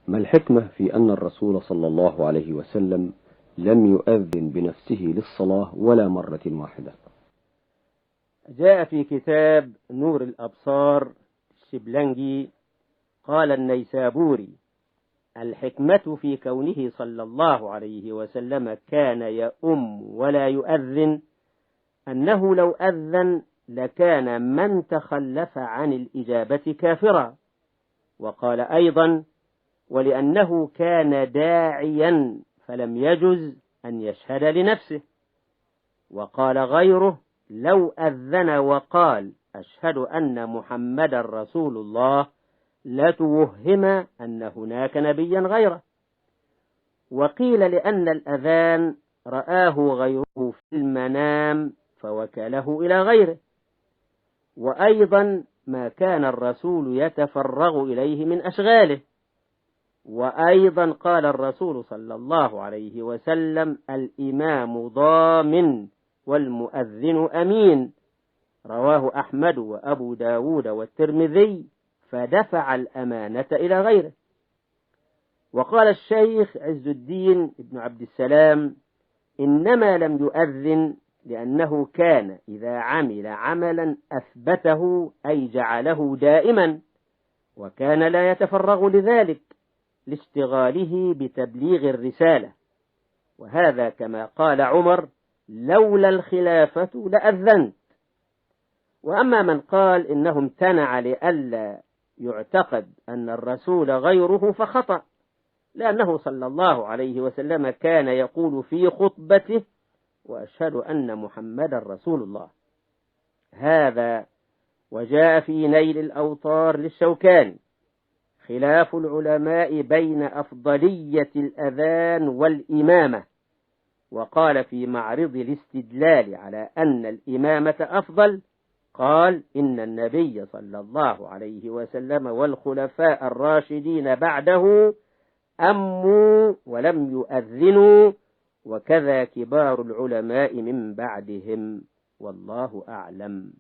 ما الحكمة في أن الرسول صلى الله عليه وسلم لم يؤذن بنفسه للصلاة ولا مرة واحدة؟ جاء في كتاب نور الأبصار الشبلنجي قال النيسابوري: الحكمة في كونه صلى الله عليه وسلم كان يؤم ولا يؤذن أنه لو أذن لكان من تخلف عن الإجابة كافرا. وقال أيضا: ولأنه كان داعيا فلم يجز أن يشهد لنفسه. وقال غيره: لو أذن وقال أشهد أن محمد رسول الله لتوهم أن هناك نبيا غيره. وقيل لأن الأذان رآه غيره في المنام فوكله إلى غيره. وأيضا ما كان الرسول يتفرغ إليه من أشغاله. وأيضا قال الرسول صلى الله عليه وسلم: الإمام ضامن والمؤذن أمين. رواه أحمد وأبو داود والترمذي، فدفع الأمانة إلى غيره. وقال الشيخ عز الدين ابن عبد السلام: إنما لم يؤذن لأنه كان إذا عمل عملا أثبته أي جعله دائما، وكان لا يتفرغ لذلك لاشتغاله بتبليغ الرسالة. وهذا كما قال عمر: لولا الخلافة لأذنت. وأما من قال إنه امتنع لئلا يعتقد أن الرسول غيره فخطأ، لأنه صلى الله عليه وسلم كان يقول في خطبته: وأشهد أن محمد رسول الله. هذا وجاء في نيل الأوطار للشوكاني: خلاف العلماء بين أفضلية الأذان والإمامة. وقال في معرض الاستدلال على أن الإمامة أفضل، قال: إن النبي صلى الله عليه وسلم والخلفاء الراشدين بعده أموا ولم يؤذنوا، وكذا كبار العلماء من بعدهم، والله أعلم.